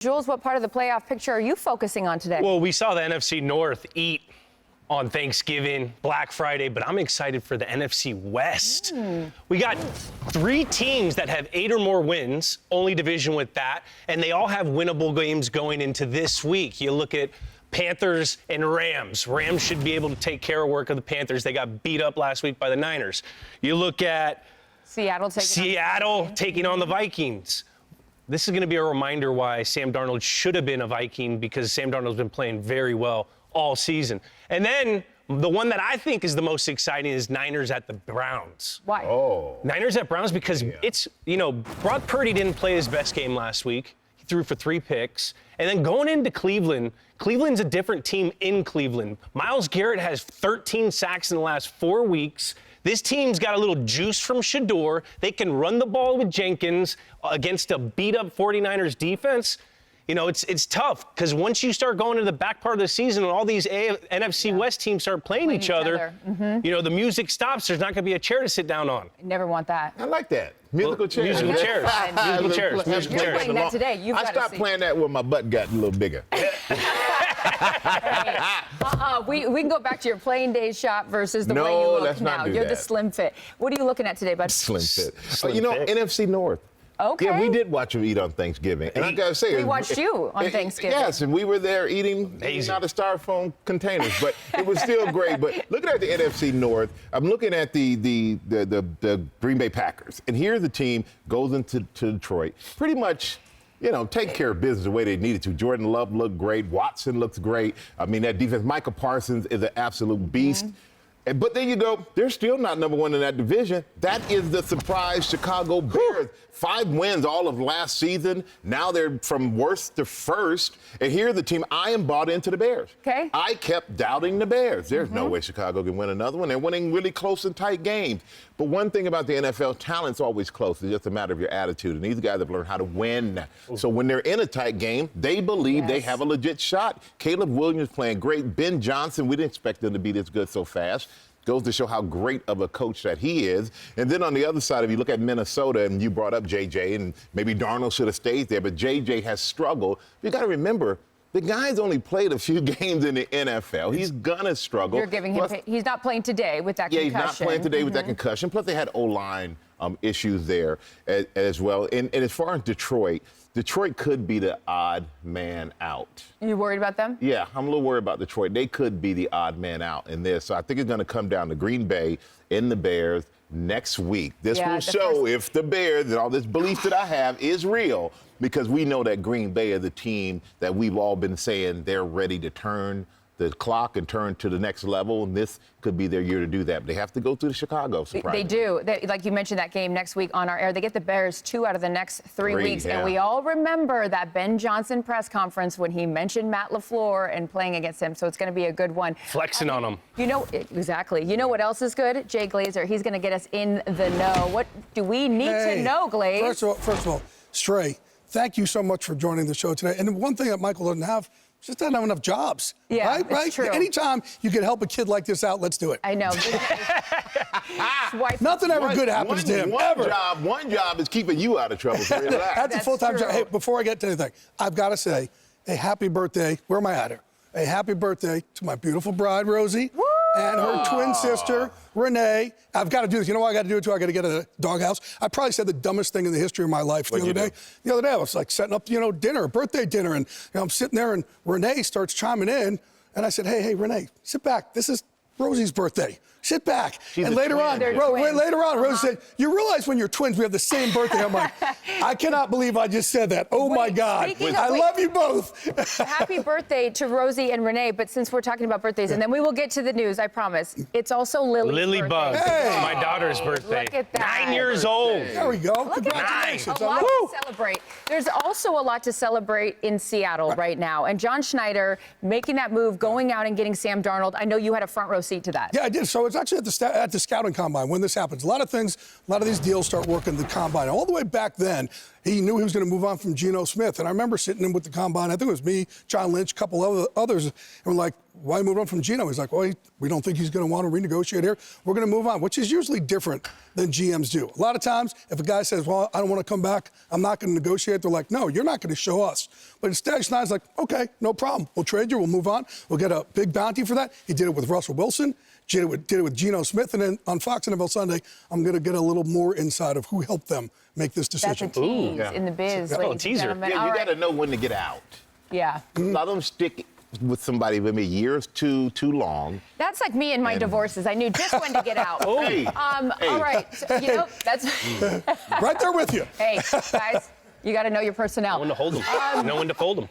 Jules, what part of the playoff picture are you focusing on today? Well, we saw the NFC North eat on Thanksgiving, Black Friday, but I'm excited for the NFC West. We got 3 teams that have 8 or more wins, only division with that, and they all have winnable games going into this week. You look at Panthers and Rams. Rams should be able to take care of work of the Panthers. They got beat up last week by the Niners. You look at Seattle taking on the Vikings. This is going to be a reminder why Sam Darnold should have been a Viking, because Sam Darnold's been playing very well all season. And then the one that I think is the most exciting is Niners at the Browns. Why? Oh. Niners at Browns because it's, Brock Purdy didn't play his best game last week. He threw for 3 picks. And then going into Cleveland, Cleveland's a different team in Cleveland. Myles Garrett has 13 sacks in the last 4 weeks. This team's got a little juice from Shador. They can run the ball with Jenkins against a beat-up 49ers defense. It's tough because once you start going into the back part of the season and all these NFC West teams start playing each other. The music stops. There's not going to be a chair to sit down on. Never want that. I like that. Musical chairs. Musical chairs. Musical chairs. Musical You're chairs. playing that today. I stopped playing that when my butt got a little bigger. We can go back to your playing days shop versus the way you look let's now. not do You're that. the slim fit. What are you looking at today, bud? Slim fit. Slim fit. NFC North. Okay. Yeah, we did watch them eat on Thanksgiving. And I got to say, we watched you on Thanksgiving. Yes, and we were there eating out of styrofoam containers, but it was still great. But looking at the NFC North, I'm looking at the Green Bay Packers. And here the team goes into Detroit. Pretty much, taking care of business the way they needed to. Jordan Love looked great. Watson looks great. I mean, that defense, Micah Parsons is an absolute beast. But then you go, they're still not number 1 in that division. That is the surprise Chicago Bears. 5 wins all of last season. Now they're from worst to first. And here's the team. I am bought into the Bears. Okay. I kept doubting the Bears. There's no way Chicago can win another one. They're winning really close and tight games. But one thing about the NFL, talent's always close. It's just a matter of your attitude. And these guys have learned how to win. So when they're in a tight game, they believe they have a legit shot. Caleb Williams playing great. Ben Johnson, we didn't expect them to be this good so fast. Goes to show how great of a coach that he is. And then on the other side, if you look at Minnesota, and you brought up J.J., and maybe Darnold should have stayed there, but J.J. has struggled. You got to remember, the guy's only played a few games in the NFL. He's going to struggle. You're giving him he's not playing today with that concussion. Yeah, he's not playing today with that concussion. Plus, they had O-line issues there as well. And as far as Detroit could be the odd man out. You worried about them? Yeah, I'm a little worried about Detroit. They could be the odd man out in this. So I think it's going to come down to Green Bay and the Bears next week. This will show if the Bears and all this belief that I have is real, because we know that Green Bay is the team that we've all been saying they're ready to turn the clock and turn to the next level, and this could be their year to do that. But they have to go through Chicago, surprisingly. They do. Like you mentioned, that game next week on our air, they get the Bears 2 out of the next 3 weeks. And we all remember that Ben Johnson press conference when he mentioned Matt LaFleur and playing against him. So it's going to be a good one. Flexing on him. Exactly. You know what else is good? Jay Glazer. He's going to get us in the know. What do we need to know, Glaze? First of all, Stray, thank you so much for joining the show today. And one thing that Michael doesn't have, just doesn't have enough jobs. Yeah, right? True. Anytime you can help a kid like this out, let's do it. I know. Nothing ever good happens to him, ever. One job is keeping you out of trouble. So That's a full-time job. Hey, before I get to anything, I've got to say a happy birthday. Where am I at here? A happy birthday to my beautiful bride, Rosie. Woo! And her twin sister, Renee. I've got to do this. You know what I got to do it too? I got to get a doghouse. I probably said the dumbest thing in the history of my life the other day. The other day, I was like setting up, dinner, birthday dinner, and I'm sitting there, and Renee starts chiming in, and I said, hey, Renee, sit back. This is Rosie's birthday. Sit back. And later on, Rosie said, you realize when you're twins, we have the same birthday. I'm like, I cannot believe I just said that. Oh, my God. I love you both. Happy birthday to Rosie and Renee. But since we're talking about birthdays, and then we will get to the news, I promise. It's also Lily's Bug. birthday. It's my daughter's birthday. Look at that. 9 years old. There we go. Look Congratulations. at that. A lot to celebrate. There's also a lot to celebrate in Seattle right now. And John Schneider making that move, going out and getting Sam Darnold. I know you had a front row seat to that. Yeah, I did. So it's actually at the scouting combine when this happens. A lot of these deals start working the combine. All the way back then, he knew he was going to move on from Geno Smith. And I remember sitting in with the combine. I think it was me, John Lynch, a couple of others. And we're like, why move on from Geno? He's like, well, we don't think he's going to want to renegotiate here. We're going to move on, which is usually different than GMs do. A lot of times, if a guy says, well, I don't want to come back, I'm not going to negotiate, they're like, no, you're not going to show us. But instead, Schneider's like, okay, no problem. We'll trade you. We'll move on. We'll get a big bounty for that. He did it with Russell Wilson. Did it with Geno Smith. And then on Fox NFL Sunday, I'm going to get a little more inside of who helped them make this decision. That's a tease in the biz, ladies and teaser. gentlemen. Yeah, you got to know when to get out. Yeah. A lot of them stick with somebody maybe years too long. That's like me and my divorces. I knew just when to get out. Hey. All right. So, you know, that's Right there with you. Hey, guys, you got to know your personnel. Know when to hold them. Know when to fold them.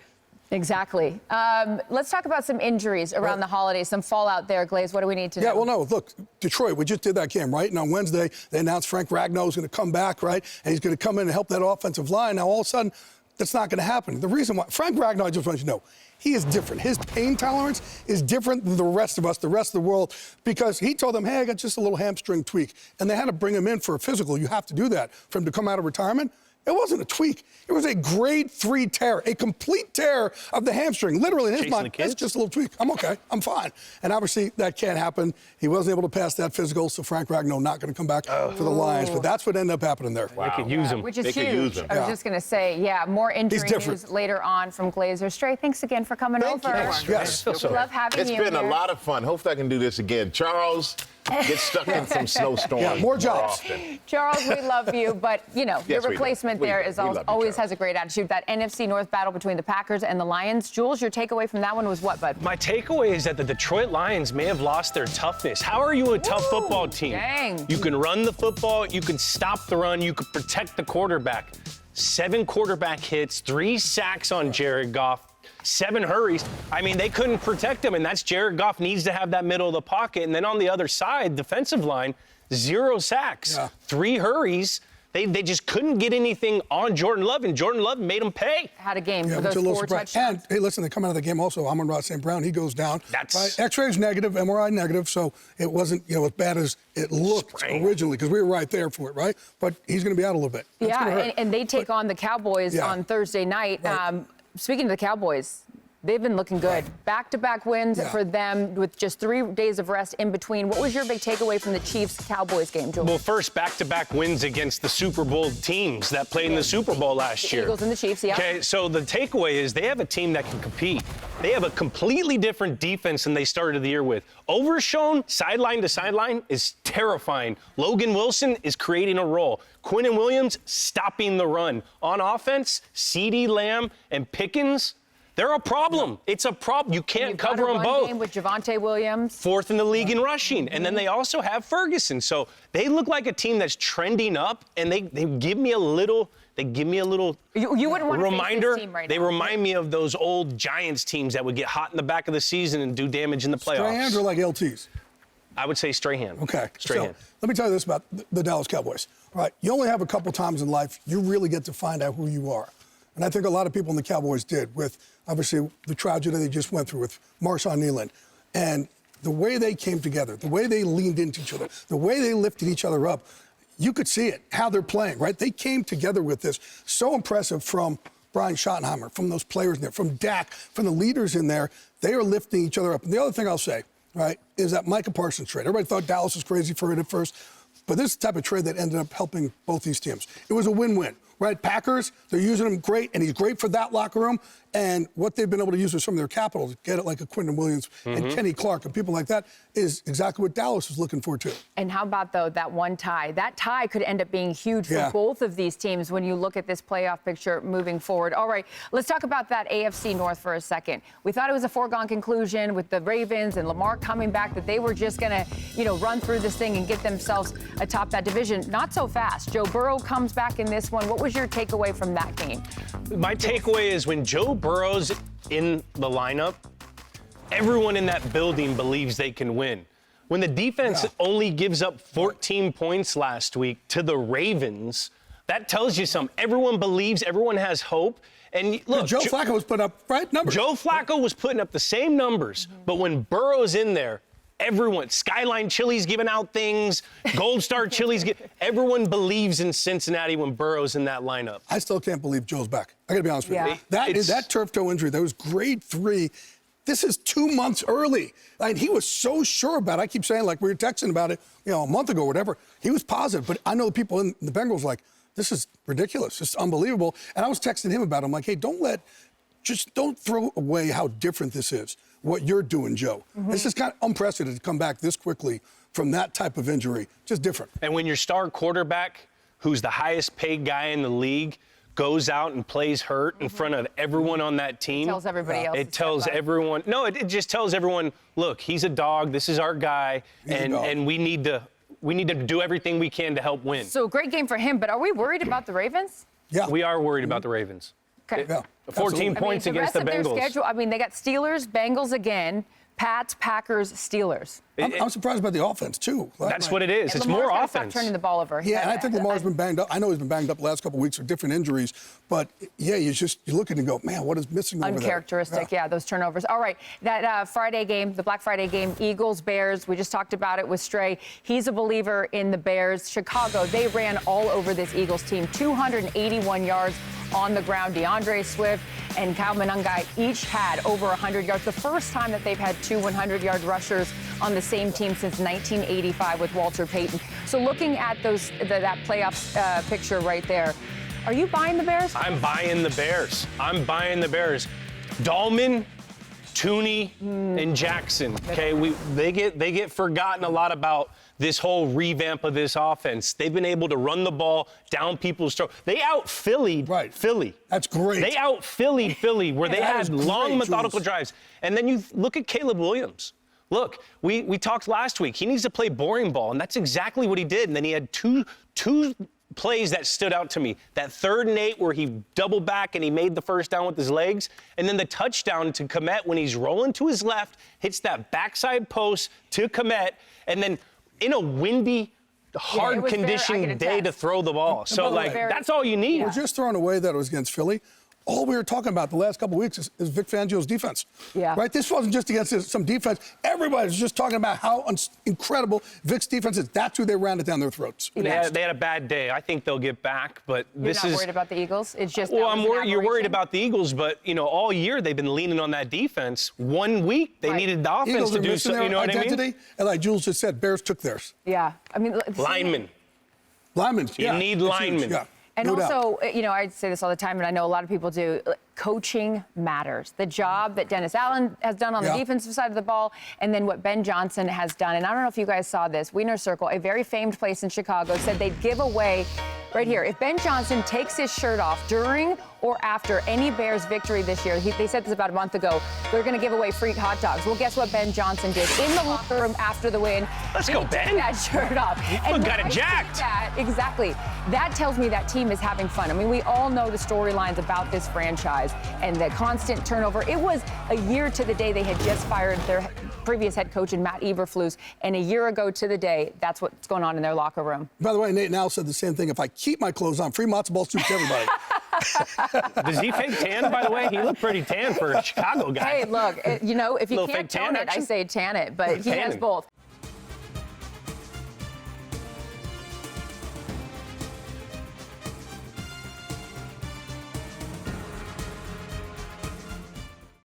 Exactly. Let's talk about some injuries around the holidays, some fallout there. Glaze, what do we need to know? Yeah, well, no, look, Detroit, we just did that game, right? And on Wednesday, they announced Frank Ragnow's going to come back, right? And he's going to come in and help that offensive line. Now, all of a sudden, that's not going to happen. The reason why, Frank Ragnow, I just want you to know, he is different. His pain tolerance is different than the rest of us, the rest of the world, because he told them, hey, I got just a little hamstring tweak. And they had to bring him in for a physical. You have to do that for him to come out of retirement. It wasn't a tweak. It was a grade 3 tear, a complete tear of the hamstring. Literally, in his mind, it's just a little tweak. I'm okay. I'm fine. And obviously, that can't happen. He wasn't able to pass that physical, so Frank Ragnow not going to come back for the Lions. But that's what ended up happening there. Wow. They could use him. Which is They could use huge. him. I was just going to say, yeah, more injury news later on from Glazer. Stray, thanks again for coming over. Yes. We love having you. It's been a lot of fun. Hopefully I can do this again. Charles, get stuck in some snowstorm. Yeah, more jobs. Charles, we love you, but, you know, your replacement there is always has a great attitude. That NFC North battle between the Packers and the Lions. Jules, your takeaway from that one was what, bud? My takeaway is that the Detroit Lions may have lost their toughness. How are you a tough football team? Dang. You can run the football, you can stop the run, you can protect the quarterback. 7 quarterback hits, 3 sacks on Jared Goff, 7 hurries. I mean, they couldn't protect him, and that's Jared Goff needs to have that middle of the pocket. And then on the other side, defensive line, 0 sacks, 3 hurries. They just couldn't get anything on Jordan Love, and Jordan Love made them pay. Had a game for those 4 touchdowns. And, hey, listen, they come out of the game also. Amon-Ra St. Brown, he goes down. That's right? X-rays negative, MRI negative, so it wasn't, as bad as it looked originally, because we were right there for it, right? But he's going to be out a little bit. That's and they take on the Cowboys on Thursday night. Right. Speaking of the Cowboys, they've been looking good. Back-to-back wins for them with just 3 days of rest in between. What was your big takeaway from the Chiefs-Cowboys game, Joel? Well, first, back-to-back wins against the Super Bowl teams that played in the Super Bowl last year. Eagles and the Chiefs, Okay, so the takeaway is they have a team that can compete. They have a completely different defense than they started the year with. Overshown, sideline to sideline, is terrifying. Logan Wilson is creating a role. Quinnen Williams stopping the run. On offense, CeeDee Lamb and Pickens, they're a problem. It's a problem. You can't cover them both. Game with Javonte Williams. 4th in the league in rushing. And then they also have Ferguson. So they look like a team that's trending up, and they give me a little You wouldn't want reminder. To face this team right now. They remind me of those old Giants teams that would get hot in the back of the season and do damage in the playoffs. Strahands or like LTs? I would say Strahan. Okay. Strahan. So, let me tell you this about the Dallas Cowboys. All right, you only have a couple times in life you really get to find out who you are. And I think a lot of people in the Cowboys did with, obviously, the tragedy they just went through with Marshawn Nealon. And the way they came together, the way they leaned into each other, the way they lifted each other up, you could see it, how they're playing, right? They came together with this. So impressive from Brian Schottenheimer, from those players in there, from Dak, from the leaders in there. They are lifting each other up. And the other thing I'll say, right, is that Micah Parsons trade. Everybody thought Dallas was crazy for it at first. But this is the type of trade that ended up helping both these teams. It was a win-win. Right, Packers, they're using him great, and he's great for that locker room. And what they've been able to use with some of their capital to get it like a Quinnen Williams and Kenny Clark and people like that is exactly what Dallas is looking for, too. And how about, though, that one tie? That tie could end up being huge for both of these teams when you look at this playoff picture moving forward. All right, let's talk about that AFC North for a second. We thought it was a foregone conclusion with the Ravens and Lamar coming back that they were just going to, run through this thing and get themselves atop that division. Not so fast. Joe Burrow comes back in this one. What was your takeaway from that game? My takeaway is when Joe Burrow's in the lineup, everyone in that building believes they can win. When the defense only gives up 14 points last week to the Ravens, that tells you something. Everyone believes, everyone has hope. And look, Joe Flacco was putting up numbers. Joe Flacco was putting up the same numbers, but when Burrow's in there, Everyone, Skyline Chili's giving out things, Gold Star Chili's. Everyone believes in Cincinnati when Burrow's in that lineup. I still can't believe Joe's back. I got to be honest with you. That turf toe injury, that was grade 3. This is 2 months early. And he was so sure about it. I keep saying, like, we were texting about it, a month ago or whatever. He was positive. But I know the people in the Bengals like, this is ridiculous. It's unbelievable. And I was texting him about it. I'm like, hey, just don't throw away how different this is, what you're doing, Joe. This is kind of unprecedented to come back this quickly from that type of injury. Just different. And when your star quarterback, who's the highest paid guy in the league, goes out and plays hurt in front of everyone on that team. It tells everybody else. It tells everyone. No, it just tells everyone, look, he's a dog. This is our guy. And we need to do everything we can to help win. So great game for him, but are we worried about the Ravens? Yeah. We are worried about the Ravens. Okay. Yeah, 14 points against the Bengals. Their schedule, they got Steelers, Bengals again, Pats, Packers, Steelers. I'm surprised about the offense, too. That's what it is. And it's Lamar's more gotta offense. Stop turning the ball over. Yeah, and I think Lamar's been banged up. I know he's been banged up the last couple of weeks with different injuries. But, yeah, you look at it and go, man, what is missing over there? Uncharacteristic, yeah, those turnovers. All right, that Friday game, the Black Friday game, Eagles, Bears, we just talked about it with Stray. He's a believer in the Bears. Chicago, they ran all over this Eagles team, 281 yards on the ground. DeAndre Swift and Kyle Monangai each had over 100 yards. The first time that they've had 2 100-yard rushers on the same team since 1985 with Walter Payton. So looking at that playoff picture right there, are you buying the Bears? I'm buying the Bears. Dahlman, Tooney, and Jackson. Okay, they get forgotten a lot about this whole revamp of this offense. They've been able to run the ball down people's throats. They out-Phillied Philly. That's great. They out-Phillied Philly where they had long, methodical drives. And then you look at Caleb Williams. Look, we talked last week. He needs to play boring ball, and that's exactly what he did. And then he had two plays that stood out to me. That 3rd and 8 where he doubled back and he made the first down with his legs. And then the touchdown to Kmet when he's rolling to his left, hits that backside post to Kmet, and then in a windy, hard conditioned day to throw the ball. So, that's all you need. We're just throwing away that it was against Philly. All we were talking about the last couple of weeks is Vic Fangio's defense. Yeah. Right? This wasn't just against some defense. Everybody was just talking about how incredible Vic's defense is. That's who they ran it down their throats. They had a bad day. I think they'll get back, but You're not worried about the Eagles? It's just you're worried about the Eagles, but all year they've been leaning on that defense. 1 week they needed the offense Eagles to do something. You know what I mean? And like Jules just said, Bears took theirs. Yeah. Linemen. You need linemen. Yeah. And also, I say this all the time, and I know a lot of people do, coaching matters. The job that Dennis Allen has done on the defensive side of the ball, and then what Ben Johnson has done. And I don't know if you guys saw this. Wiener Circle, a very famed place in Chicago, said they'd give away, right here, if Ben Johnson takes his shirt off during or after any Bears victory this year, they said this about a month ago, they're going to give away free hot dogs. Well, guess what Ben Johnson did in the locker room after the win? Let's go, Ben. Took that shirt off. And got it jacked. Exactly. That tells me that team is having fun. I mean, we all know the storylines about this franchise and the constant turnover. It was a year to the day they had just fired their previous head coach in Matt Eberflus, and a year ago to the day, that's what's going on in their locker room. By the way, Nate Now said the same thing. If I keep my clothes on, free matzo ball soup to everybody. Does he fake tan, by the way? He looked pretty tan for a Chicago guy. Hey, look, if you can't tone it, I say tan it, but he has both.